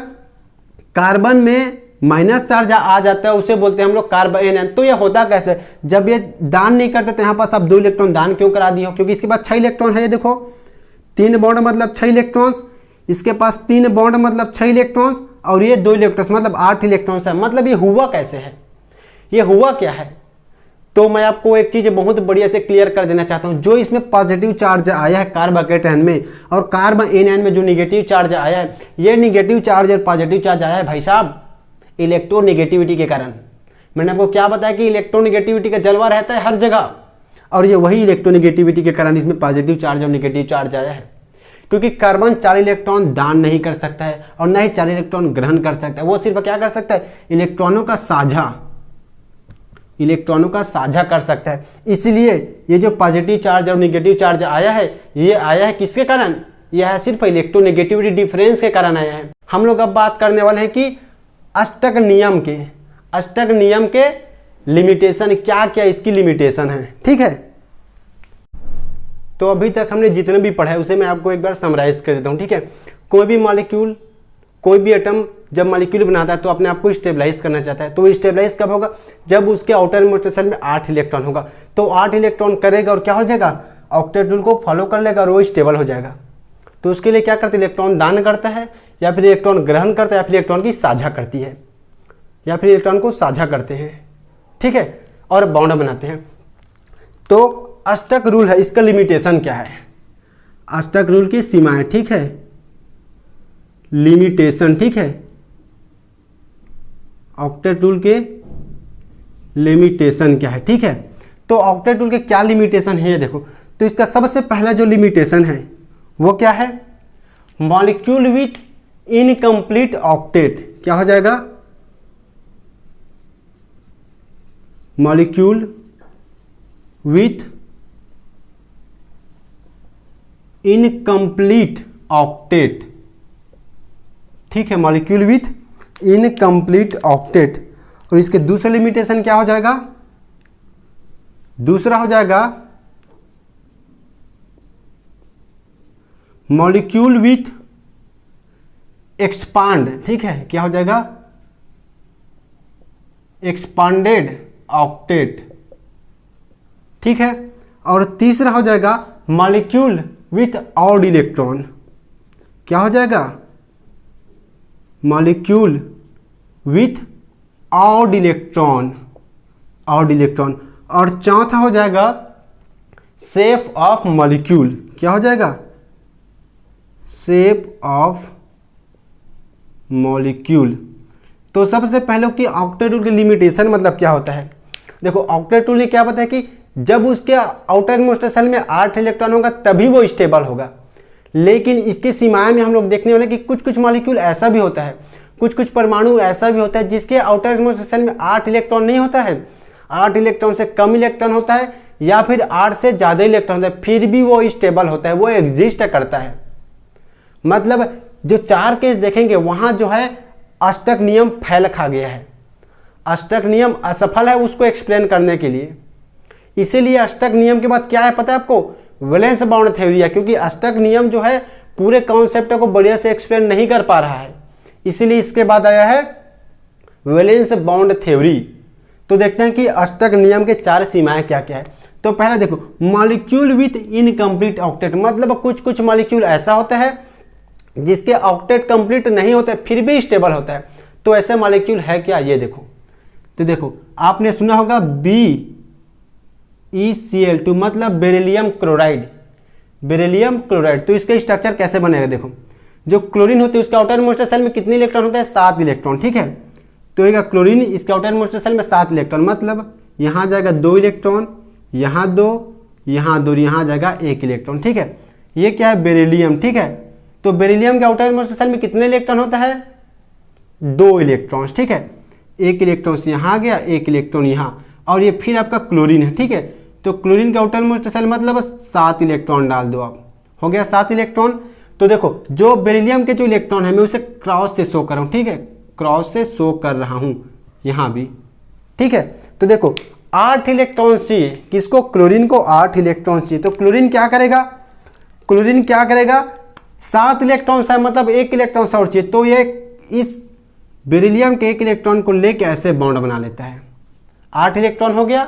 कार्बन में माइनस चार्ज आ जाता है, उसे बोलते हैं हम लोग कार्बोएनायन। तो ये होता कैसे? जब ये दान नहीं करते तो यहाँ पास आप 2 इलेक्ट्रॉन दान क्यों करा दिए हो? क्योंकि इसके पास 6 इलेक्ट्रॉन है। ये देखो 3 बॉन्ड मतलब 6 इलेक्ट्रॉन्स, इसके पास 3 बॉन्ड मतलब 6 इलेक्ट्रॉन्स और ये 2 इलेक्ट्रॉन्स मतलब 8 इलेक्ट्रॉन्स है। मतलब ये हुआ कैसे है? ये हुआ क्या है? तो मैं आपको एक चीज बहुत बढ़िया से क्लियर कर देना चाहता हूं। जो इसमें पॉजिटिव चार्ज आया है कार्बोकैटायन में और कार्बोएनायन में जो निगेटिव चार्ज आया है, ये निगेटिव चार्ज और पॉजिटिव चार्ज आया है भाई साहब इलेक्ट्रोनेगेटिविटी के कारण। मैंने आपको क्या बताया कि इलेक्ट्रोनेगेटिविटी का जलवा रहता है हर जगह, और ये वही इलेक्ट्रोनेगेटिविटी के कारण इसमें पॉजिटिव चार्ज और नेगेटिव चार्ज आया है। क्योंकि कार्बन 4 इलेक्ट्रॉन दान नहीं कर सकता है और ना ही 4 इलेक्ट्रॉन ग्रहण कर सकता है। वो सिर्फ क्या कर सकता है? इलेक्ट्रॉनों का साझा कर सकता है। इसलिए ये जो पॉजिटिव चार्ज और नेगेटिव चार्ज आया है, ये आया है किसके कारण? यह है सिर्फ इलेक्ट्रोनेगेटिविटी डिफरेंस के कारण आया है। हम लोग अब बात करने वाले हैं कि अष्टक नियम के लिमिटेशन, क्या क्या इसकी लिमिटेशन है। ठीक है, तो अभी तक हमने जितने भी पढ़ा है उसे मैं आपको एक बार समराइज कर देता हूं। ठीक है, कोई भी मॉलिक्यूल, कोई भी एटम जब मॉलिक्यूल बनाता है तो अपने आप को स्टेबलाइज करना चाहता है। तो वो स्टेबलाइज कब होगा? जब उसके आउटर मोस्ट शेल में 8 इलेक्ट्रॉन होगा। तो 8 इलेक्ट्रॉन करेगा और क्या हो जाएगा? ऑक्टेट रूल को फॉलो कर लेगा और वो स्टेबल हो जाएगा। तो उसके लिए क्या करते हैं? इलेक्ट्रॉन दान करता है या फिर इलेक्ट्रॉन ग्रहण करता है या फिर इलेक्ट्रॉन की साझा करती है। या फिर इलेक्ट्रॉन को साझा करते हैं, ठीक है, और बॉन्ड बनाते हैं। तो अष्टक रूल है, इसका लिमिटेशन क्या है, अष्टक रूल की सीमाएं, ठीक है, लिमिटेशन, ठीक है, ऑक्टेट रूल के लिमिटेशन क्या है, ठीक है। तो ऑक्टेट रूल के क्या लिमिटेशन है ये देखो। तो इसका सबसे पहला जो लिमिटेशन है वो क्या है, मॉलिक्यूल विथ इनकम्प्लीट ऑक्टेट, क्या हो जाएगा, मॉलिक्यूल विथ इनकम्प्लीट ऑक्टेट, ठीक है, मॉलिक्यूल विथ इनकम्प्लीट ऑक्टेट। और इसके दूसरा लिमिटेशन क्या हो जाएगा, दूसरा हो जाएगा मॉलिक्यूल विथ एक्सपांड, ठीक है, क्या हो जाएगा, एक्सपांडेड ऑक्टेट, ठीक है। और तीसरा हो जाएगा मॉलिक्यूल विथ ऑड इलेक्ट्रॉन, क्या हो जाएगा, molecule with odd electron, odd electron. और चौथा हो जाएगा शेप ऑफ मॉलिक्यूल, क्या हो जाएगा, शेप ऑफ मॉलिक्यूल। तो सबसे पहले कि ऑक्टेट रूल की लिमिटेशन मतलब क्या होता है। देखो ऑक्टेट रूल ने क्या बताया कि जब उसके आउटर मोस्ट सेल में 8 इलेक्ट्रॉन होगा तभी वो स्टेबल होगा। लेकिन इसकी सीमाएं में हम लोग देखने वाले कि कुछ कुछ मॉलिक्यूल ऐसा भी होता है, कुछ कुछ परमाणु ऐसा भी होता है जिसके आउटर मोस्ट सेल में 8 इलेक्ट्रॉन नहीं होता है, 8 इलेक्ट्रॉन से कम इलेक्ट्रॉन होता है या फिर 8 से ज़्यादा इलेक्ट्रॉन होता है, फिर भी वो स्टेबल होता है, वो एग्जिस्ट करता है। मतलब जो 4 केस देखेंगे वहां जो है अष्टक नियम फैल खा गया है, अष्टक नियम असफल है उसको एक्सप्लेन करने के लिए। इसीलिए अष्टक नियम के बाद क्या है पता है आपको, वैलेंस बाउंड थ्योरी है, क्योंकि अष्टक नियम जो है पूरे कॉन्सेप्ट को बढ़िया से एक्सप्लेन नहीं कर पा रहा है, इसीलिए इसके बाद आया है वैलेंस बाउंड थ्योरी। तो देखते हैं कि अष्टक नियम के 4 सीमाएं क्या क्या है। तो पहला देखो मॉलिक्यूल विथ इनकम्प्लीट ऑक्टेट, मतलब कुछ कुछ मॉलिक्यूल ऐसा होता है जिसके ऑक्टेट कंप्लीट नहीं होते फिर भी स्टेबल होता है। तो ऐसे मॉलिक्यूल है क्या, ये देखो। तो देखो आपने सुना होगा BeCl2 मतलब बेरिलियम क्लोराइड, बेरिलियम क्लोराइड। तो इसका स्ट्रक्चर कैसे बनेगा, देखो जो क्लोरीन होती है उसके आउटर मोस्ट सेल में कितने इलेक्ट्रॉन होते हैं, 7 इलेक्ट्रॉन, ठीक है। तो ये क्लोरीन इसके आउटर मोस्ट सेल में 7 इलेक्ट्रॉन, मतलब यहाँ जाएगा 2 इलेक्ट्रॉन, यहाँ 2, यहाँ 2, यहाँ जाएगा 1 इलेक्ट्रॉन, ठीक है। ये क्या है, बेरिलियम, ठीक है। तो बेरिलियम के आउटर मोस्ट सेल में कितने इलेक्ट्रॉन होता है, 2 इलेक्ट्रॉन, ठीक है। 1 इलेक्ट्रॉन यहाँ आ गया, 1 इलेक्ट्रॉन यहाँ, और ये फिर आपका क्लोरीन है, ठीक है। तो क्लोरीन के आउटर मोस्ट सेल मतलब 7 इलेक्ट्रॉन डाल दो आप, हो गया 7 इलेक्ट्रॉन। तो देखो जो बेरिलियम के जो इलेक्ट्रॉन है मैं उसे क्रॉस से शो कर रहा हूँ, ठीक है, क्रॉस से शो कर रहा हूँ यहाँ भी, ठीक है। तो देखो 8 इलेक्ट्रॉन चाहिए किसको, क्लोरीन को 8 इलेक्ट्रॉन चाहिए। तो क्लोरीन क्या करेगा, क्लोरीन क्या करेगा, 7 इलेक्ट्रॉन है मतलब 1 इलेक्ट्रॉन और चाहिए। तो ये इस बेरिलियम के 1 इलेक्ट्रॉन को लेके ऐसे बॉन्ड बना लेता है, 8 इलेक्ट्रॉन हो गया।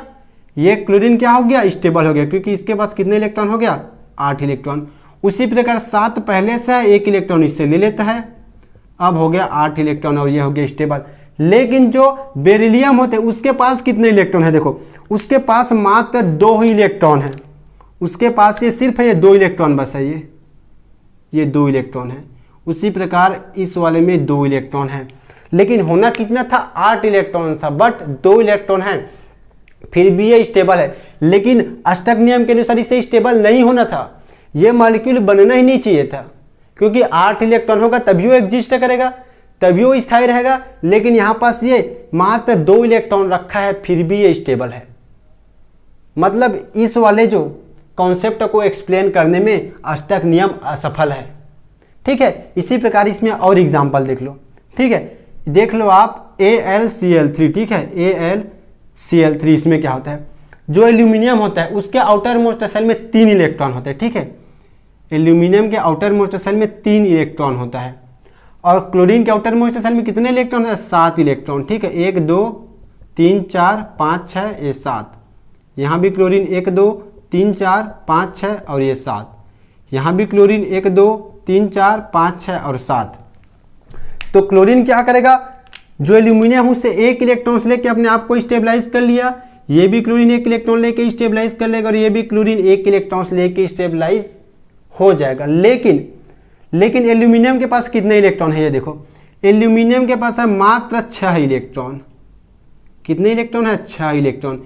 ये क्लोरीन क्या हो गया, स्टेबल हो गया, क्योंकि इसके पास कितने इलेक्ट्रॉन हो गया, 8 इलेक्ट्रॉन। उसी प्रकार 7 पहले से 1 इलेक्ट्रॉन इससे ले लेता है, अब हो गया 8 इलेक्ट्रॉन और ये हो गया स्टेबल। लेकिन जो बेरिलियम होते हैं उसके पास कितने इलेक्ट्रॉन है, देखो उसके पास मात्र 2 ही इलेक्ट्रॉन है, उसके पास ये सिर्फ है ये 2 इलेक्ट्रॉन बस है, ये 2 इलेक्ट्रॉन है। उसी प्रकार इस वाले में 2 इलेक्ट्रॉन है, लेकिन होना कितना था, 8 इलेक्ट्रॉन था, बट 2 इलेक्ट्रॉन है फिर भी ये स्टेबल है। लेकिन अष्टक नियम के अनुसार इसे स्टेबल नहीं होना था, ये मॉलिक्यूल बनना ही नहीं चाहिए था, क्योंकि 8 इलेक्ट्रॉन होगा तभी वो एग्जिस्ट करेगा, तभी वो स्थायी रहेगा। लेकिन यहां पास ये मात्र 2 इलेक्ट्रॉन रखा है फिर भी ये स्टेबल है। मतलब इस वाले जो कॉन्सेप्ट को एक्सप्लेन करने में अष्टक नियम असफल है, ठीक है। इसी प्रकार इसमें और एग्जांपल देख लो, ठीक है। देख लो आप AlCl3, ठीक है, AlCl3 इसमें क्या होता है, जो एल्यूमिनियम होता है उसके आउटर मोस्ट सेल में 3 इलेक्ट्रॉन होते हैं, ठीक है। एल्यूमिनियम के आउटर मोस्ट सेल में 3 इलेक्ट्रॉन होता है, और क्लोरीन के आउटर मोस्ट सेल में कितने इलेक्ट्रॉन होता है, 7 इलेक्ट्रॉन, ठीक है। 1 2 3 4 5 6 ये 7, यहाँ भी क्लोरीन 1 2 3 4 5 6 और ये 7, यहाँ भी क्लोरीन 1 2 3 4 5 6 और 7। तो क्लोरीन क्या करेगा, जो एल्यूमिनियम उससे एक इलेक्ट्रॉन लेके अपने आप को स्टेबलाइज कर लिया, ये भी क्लोरीन एक इलेक्ट्रॉन लेके स्टेबलाइज कर लेगा और ये भी क्लोरीन एक इलेक्ट्रॉन लेके स्टेबलाइज हो जाएगा। लेकिन एल्यूमिनियम के पास कितने इलेक्ट्रॉन है, ये देखो एल्यूमिनियम के पास है मात्र 6 इलेक्ट्रॉन। कितने इलेक्ट्रॉन है? 6 इलेक्ट्रॉन।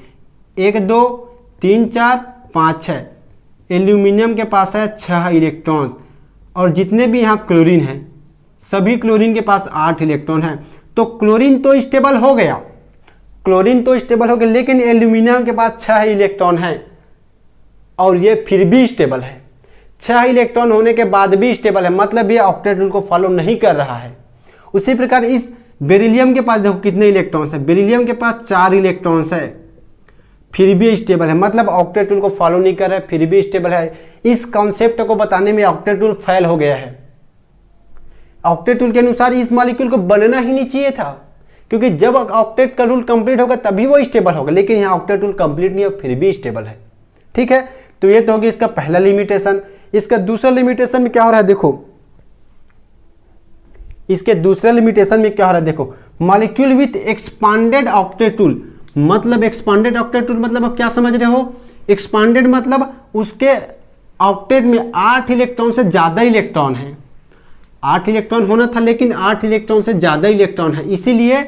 1 2 3 4 5 6। एल्यूमिनियम के पास है 6 इलेक्ट्रॉन्स और जितने भी यहाँ क्लोरीन है सभी क्लोरीन के पास 8 इलेक्ट्रॉन है। तो क्लोरीन तो स्टेबल हो गया, लेकिन एल्यूमिनियम के पास 6 इलेक्ट्रॉन है और ये फिर भी स्टेबल है। 6 इलेक्ट्रॉन होने के बाद भी स्टेबल है, मतलब ये ऑक्टेट रूल को फॉलो नहीं कर रहा है। उसी प्रकार इस बेरिलियम के पास देखो कितने इलेक्ट्रॉन्स है, बेरिलियम के पास 4 इलेक्ट्रॉन्स है, फिर भी स्टेबल है, मतलब ऑक्टेट रूल को फॉलो नहीं कर रहा है, फिर भी स्टेबल है। इस कॉन्सेप्ट को बताने में ऑक्टेट रूल फेल हो गया है। ऑक्टेट रूल के अनुसार इस मॉलिक्यूल को बनना ही नहीं चाहिए था, क्योंकि जब ऑक्टेट का रूल कंप्लीट होगा तभी वो स्टेबल होगा, लेकिन यहाँ ऑक्टेट रूल कंप्लीट नहीं है फिर भी स्टेबल है। ठीक है, तो ये तो होगी इसका पहला लिमिटेशन। इसका दूसरा लिमिटेशन में क्या हो रहा है देखो, इसके दूसरे लिमिटेशन में क्या हो रहा है देखो, molecule with expanded octet rule, मतलब एक्सपांडेड ऑक्टेट रूल मतलब आप क्या समझ रहे हो, एक्सपांडेड मतलब उसके ऑक्टेट में 8 इलेक्ट्रॉन से ज्यादा इलेक्ट्रॉन है। 8 इलेक्ट्रॉन होना था लेकिन 8 इलेक्ट्रॉन से ज्यादा इलेक्ट्रॉन है, इसीलिए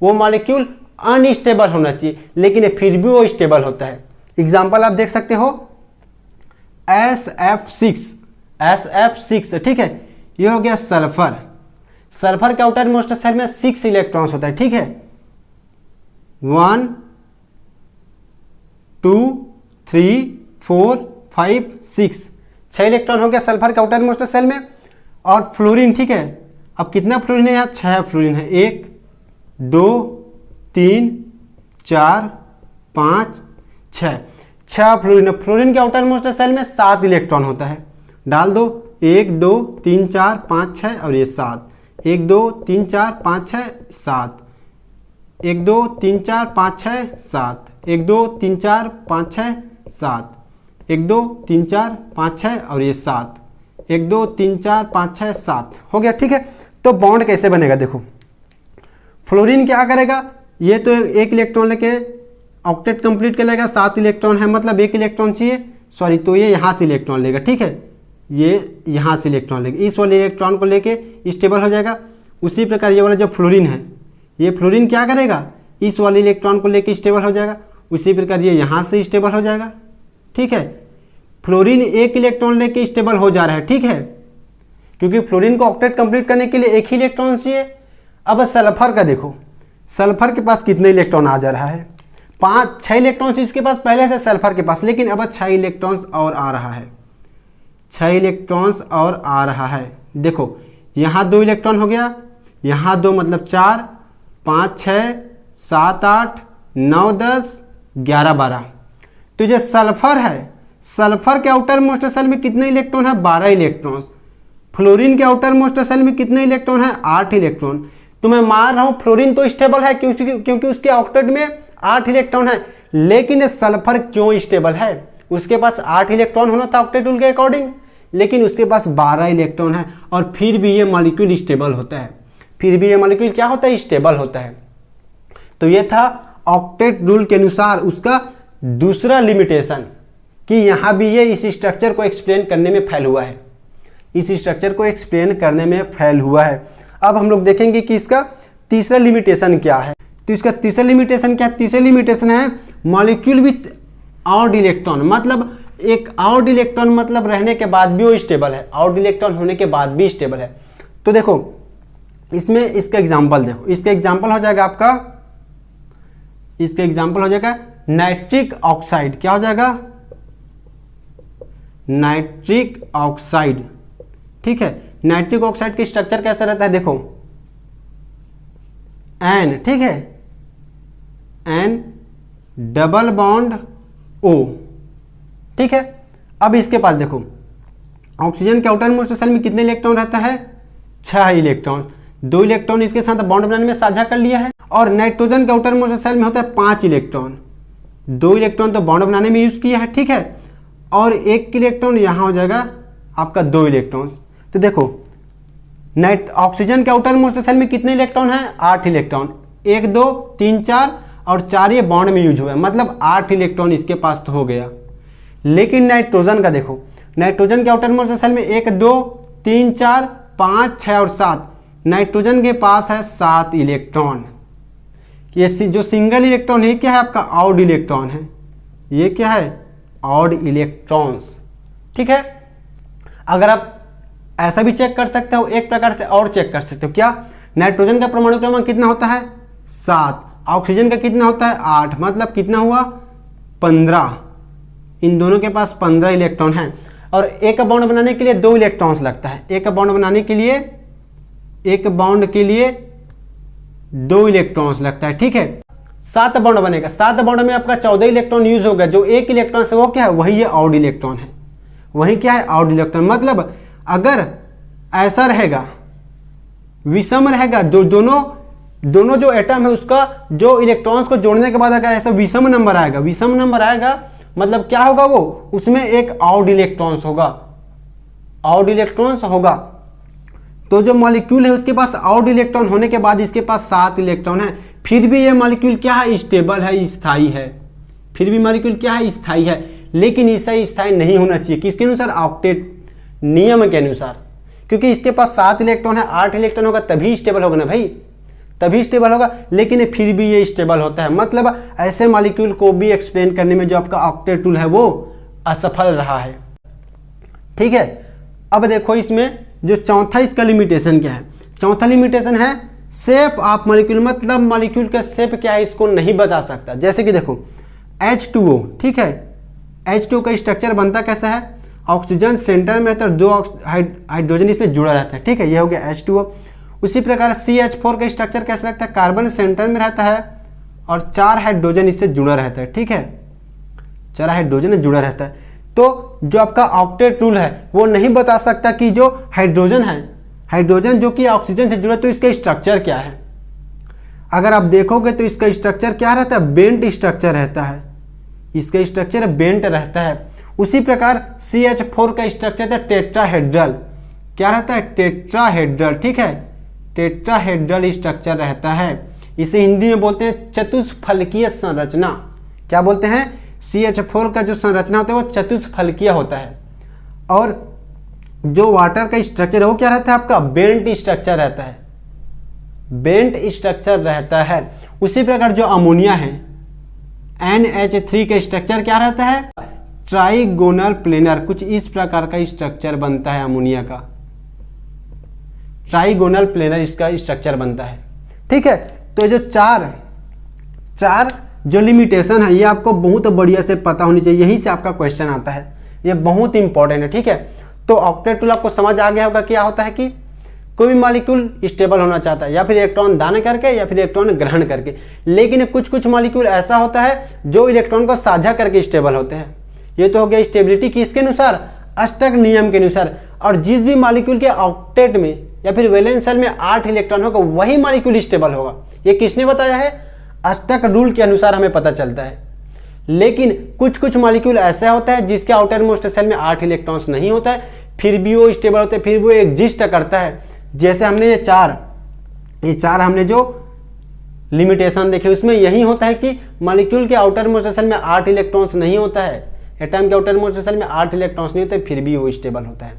वो मॉलिक्यूल अनस्टेबल होना चाहिए, लेकिन फिर भी वो स्टेबल होता है। एग्जांपल आप देख सकते हो SF6, ठीक है, ये हो गया सल्फर। सल्फर के आउटर मोस्ट शेल में 6 इलेक्ट्रॉन्स होता है, ठीक है, 1 2 3 4 5 6, 6 इलेक्ट्रॉन हो गया सल्फर के आउटर मोस्ट शेल में। और फ्लोरीन, ठीक है, अब कितना फ्लोरीन है यहाँ, 6 फ्लोरीन है, 1 2 3 4 5 6 फ्लोरीन है। फ्लोरीन के आउटर मोस्ट शेल में 7 इलेक्ट्रॉन होता है, डाल दो 1 2 3 4 5 6 और ये 7, 1 2 3 4 5 6 7, 1 2 3 4 5 6 7, 1 2 3 4 5 6 7, 1 2 3 4 5 6 और ये 7, 1 2 3 4 5 6 7 हो गया। ठीक है, तो बॉन्ड कैसे बनेगा देखो, फ्लोरीन क्या करेगा, ये तो एक इलेक्ट्रॉन लेके ऑक्टेट कंप्लीट कर लेगा, 7 इलेक्ट्रॉन है मतलब 1 इलेक्ट्रॉन चाहिए, सॉरी, तो ये यहाँ से इलेक्ट्रॉन लेगा, ठीक है, ये यहाँ से इलेक्ट्रॉन लेगा, इस वाले इलेक्ट्रॉन को लेके स्टेबल हो जाएगा। उसी प्रकार ये वाला जो फ्लोरीन है, ये फ्लोरीन क्या करेगा, इस वाले इलेक्ट्रॉन को लेके स्टेबल हो जाएगा। उसी प्रकार ये यहाँ से स्टेबल हो जाएगा। ठीक है, फ्लोरीन 1 इलेक्ट्रॉन लेके स्टेबल हो जा रहा है, ठीक है, क्योंकि फ्लोरीन को ऑक्टेट कंप्लीट करने के लिए 1 ही इलेक्ट्रॉन चाहिए। अब सल्फर का देखो, सल्फर के पास कितने इलेक्ट्रॉन आ जा रहा है, 6 इलेक्ट्रॉन्स इसके पास पहले से सल्फर के पास, लेकिन अब 6 इलेक्ट्रॉन्स और आ रहा है, 6 इलेक्ट्रॉन्स और आ रहा है। देखो यहाँ 2 इलेक्ट्रॉन हो गया, यहाँ 2 मतलब 4 5 6 7 8 9 10 11 12। तो जो सल्फर है, सल्फर के आउटर मोस्ट शेल में कितने इलेक्ट्रॉन है, 12 इलेक्ट्रॉन्स। फ्लोरीन के आउटर मोस्ट शेल में कितने इलेक्ट्रॉन है, 8 इलेक्ट्रॉन। तो मैं मान रहा हूं फ्लोरीन तो स्टेबल है क्योंकि उसके ऑक्टेट में 8 इलेक्ट्रॉन है, लेकिन सल्फर क्यों स्टेबल है, उसके पास 8 इलेक्ट्रॉन होना था ऑक्टेट रूल के अकॉर्डिंग, लेकिन उसके पास 12 इलेक्ट्रॉन है और फिर भी ये मॉलिक्यूल स्टेबल होता है, फिर भी ये मॉलिक्यूल क्या होता है, स्टेबल होता है। तो ये था ऑक्टेट रूल के अनुसार उसका दूसरा लिमिटेशन, कि यहां भी ये इस स्ट्रक्चर को एक्सप्लेन करने में फेल हुआ है, इस स्ट्रक्चर को एक्सप्लेन करने में फेल हुआ है। अब हम लोग देखेंगे कि इसका तीसरा लिमिटेशन क्या है। तो इसका तीसरा लिमिटेशन क्या है, तीसरा लिमिटेशन है मॉलिक्यूल विथ ऑड इलेक्ट्रॉन, मतलब एक ऑड इलेक्ट्रॉन मतलब रहने के बाद भी वो स्टेबल है, ऑड इलेक्ट्रॉन होने के बाद भी स्टेबल है। तो देखो इसमें इसका एग्जांपल देखो, इसका एग्जांपल हो जाएगा आपका, इसका एग्जांपल हो जाएगा नाइट्रिक ऑक्साइड। क्या हो जाएगा, नाइट्रिक ऑक्साइड। ठीक है, नाइट्रिक ऑक्साइड की स्ट्रक्चर कैसा रहता है देखो, N, ठीक है, N डबल बॉन्ड O, ठीक है। अब इसके पास देखो ऑक्सीजन के आउटर मोस्ट शेल में कितने इलेक्ट्रॉन रहता है, 6 इलेक्ट्रॉन, 2 इलेक्ट्रॉन इसके साथ बॉन्ड बनाने में साझा कर लिया है। और नाइट्रोजन के आउटर मोस्ट शेल में होता है 5 इलेक्ट्रॉन, 2 इलेक्ट्रॉन तो बॉन्ड बनाने में यूज किया है, ठीक है, और 1 इलेक्ट्रॉन यहां हो जाएगा आपका 2 इलेक्ट्रॉन्स। तो देखो ऑक्सीजन के आउटर मोस्ट सेल में कितने इलेक्ट्रॉन हैं? 8 इलेक्ट्रॉन। 1 2 3 4 और 4 ये बॉन्ड में यूज हुआ है, मतलब 8 इलेक्ट्रॉन इसके पास तो हो गया। लेकिन नाइट्रोजन का देखो, नाइट्रोजन के आउटर मोस्ट सेल में 1 2 3 4 5 6 और 7, नाइट्रोजन के पास है 7 इलेक्ट्रॉन। ये जो सिंगल इलेक्ट्रॉन है क्या है? आपका ऑड इलेक्ट्रॉन है। ये क्या है? Odd electrons. ठीक है, अगर आप ऐसा भी चेक कर सकते हो, एक प्रकार से और चेक कर सकते हो। क्या? नाइट्रोजन का परमाणु क्रमांक कितना होता है? 7। ऑक्सीजन का कितना होता है? 8। मतलब कितना हुआ? 15। इन दोनों के पास 15 इलेक्ट्रॉन हैं। और एक बॉन्ड बनाने के लिए 2 इलेक्ट्रॉन्स लगता है। एक बॉन्ड बनाने के लिए, एक बॉन्ड के लिए 2 इलेक्ट्रॉन्स लगता है। ठीक है, 7 बॉन्ड बनेगा। 7 बॉन्ड में आपका 14 इलेक्ट्रॉन यूज होगा। जो 1 इलेक्ट्रॉन से वो क्या है? वही ये ऑड इलेक्ट्रॉन है। वही क्या है? Odd electron. मतलब अगर ऐसा रहेगा, विषम रहेगा, जो दोनों जो एटम है उसका जो इलेक्ट्रॉन्स को जोड़ने के बाद अगर ऐसा विषम नंबर आएगा, विषम नंबर आएगा मतलब क्या होगा? वो उसमें एक ऑड इलेक्ट्रॉन्स होगा, ऑड इलेक्ट्रॉन्स होगा। तो जो मॉलिक्यूल है उसके पास ऑड इलेक्ट्रॉन होने के बाद इसके पास 7 इलेक्ट्रॉन है, फिर भी ये मॉलिक्यूल क्या है? स्टेबल है, स्थायी है। फिर भी मॉलिक्यूल क्या है? स्थायी है। लेकिन इससे स्थायी नहीं होना चाहिए। किसके अनुसार? ऑक्टेट नियम के अनुसार। क्योंकि इसके पास 7 इलेक्ट्रॉन है, 8 इलेक्ट्रॉन होगा तभी स्टेबल होगा ना भाई, तभी स्टेबल होगा। लेकिन फिर भी ये स्टेबल होता है। मतलब ऐसे मॉलिक्यूल को भी एक्सप्लेन करने में जो आपका ऑक्टेट टूल है वो असफल रहा है। ठीक है, अब देखो इसमें जो चौथा इसका लिमिटेशन क्या है? चौथा लिमिटेशन है शेप ऑफ मॉलिक्यूल। मतलब मॉलिक्यूल का शेप क्या है इसको नहीं बता सकता। जैसे कि देखो H2O, ठीक है, H2O का स्ट्रक्चर बनता कैसा है? ऑक्सीजन सेंटर में रहता है, 2 हाइड्रोजन इसमें जुड़ा रहता है। ठीक है, ये हो गया H2O। उसी प्रकार CH4 का स्ट्रक्चर कैसा लगता है? कार्बन सेंटर में रहता है और 4 हाइड्रोजन इससे जुड़ा रहता है। ठीक है, 4 हाइड्रोजन जुड़ा रहता है। तो जो आपका ऑक्टेट रूल है वो नहीं बता सकता कि जो हाइड्रोजन है, हाइड्रोजन जो कि ऑक्सीजन से जुड़ा, तो इसका स्ट्रक्चर क्या है। अगर आप देखोगे तो इसका स्ट्रक्चर क्या रहता है? बेंट स्ट्रक्चर रहता है। इसका स्ट्रक्चर बेंट रहता है। उसी प्रकार CH4 का स्ट्रक्चर है टेट्राहेड्रल। क्या रहता है? टेट्राहेड्रल। ठीक है, टेट्राहेड्रल स्ट्रक्चर रहता है। इसे हिंदी में बोलते हैं चतुष्फलकीय संरचना। क्या बोलते हैं? CH4 का जो संरचना होता है वो चतुष्फलकीय होता है। और जो वाटर का स्ट्रक्चर है वो क्या रहता है? आपका बेंट स्ट्रक्चर रहता है, बेंट स्ट्रक्चर रहता है। उसी प्रकार जो अमोनिया है NH3 का स्ट्रक्चर क्या रहता है? Trigonal planar. कुछ इस प्रकार का स्ट्रक्चर बनता है अमोनिया का, ट्राइगोनल प्लेनर इसका स्ट्रक्चर बनता है। ठीक है, तो जो चार जो लिमिटेशन है ये आपको बहुत बढ़िया से पता होनी चाहिए। यहीं से आपका क्वेश्चन आता है, ये बहुत इंपॉर्टेंट है। ठीक है, तो ऑक्टेट टूल आपको समझ आ गया होगा क्या होता है कि कोई भी मॉलिक्यूल स्टेबल होना चाहता है, या फिर इलेक्ट्रॉन दान करके या फिर इलेक्ट्रॉन ग्रहण करके। लेकिन कुछ मॉलिक्यूल ऐसा होता है जो इलेक्ट्रॉन को साझा करके स्टेबल होते हैं। ये तो हो गया स्टेबिलिटी किसके अनुसार? अष्टक नियम के अनुसार। और जिस भी मॉलिक्यूल के ऑक्टेट में या फिर वैलेंस शेल में 8 इलेक्ट्रॉन होगा वही मॉलिक्यूल स्टेबल होगा। ये किसने बताया है? अष्टक रूल के अनुसार हमें पता चलता है। लेकिन कुछ मॉलिक्यूल ऐसा होता है जिसके आउटर मोस्ट शेल में 8 इलेक्ट्रॉन्स नहीं होता है, फिर भी वो स्टेबल होते हैं, फिर वो एग्जिस्ट करता है। जैसे हमने ये चार हमने जो लिमिटेशन देखे उसमें यही होता है कि मॉलिक्यूल के आउटर मोस्ट शेल में 8 इलेक्ट्रॉन्स नहीं होता है, एटम के आउटर मोस्ट शेल में 8 इलेक्ट्रॉन्स नहीं होते, फिर भी वो स्टेबल होता है।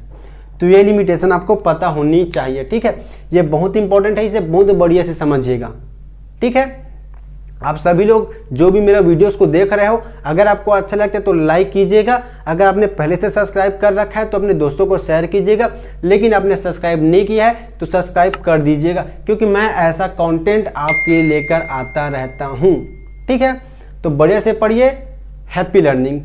तो ये लिमिटेशन आपको पता होनी चाहिए। ठीक है, ये बहुत इंपॉर्टेंट है, इसे बहुत बढ़िया से समझिएगा। ठीक है, आप सभी लोग जो भी मेरा वीडियोस को देख रहे हो, अगर आपको अच्छा लगता है तो लाइक कीजिएगा। अगर आपने पहले से सब्सक्राइब कर रखा है तो अपने दोस्तों को शेयर कीजिएगा। लेकिन आपने सब्सक्राइब नहीं किया है तो सब्सक्राइब कर दीजिएगा, क्योंकि मैं ऐसा कंटेंट आपके लिए लेकर आता रहता हूँ। ठीक है, तो बढ़िया से पढ़िए। Happy learning.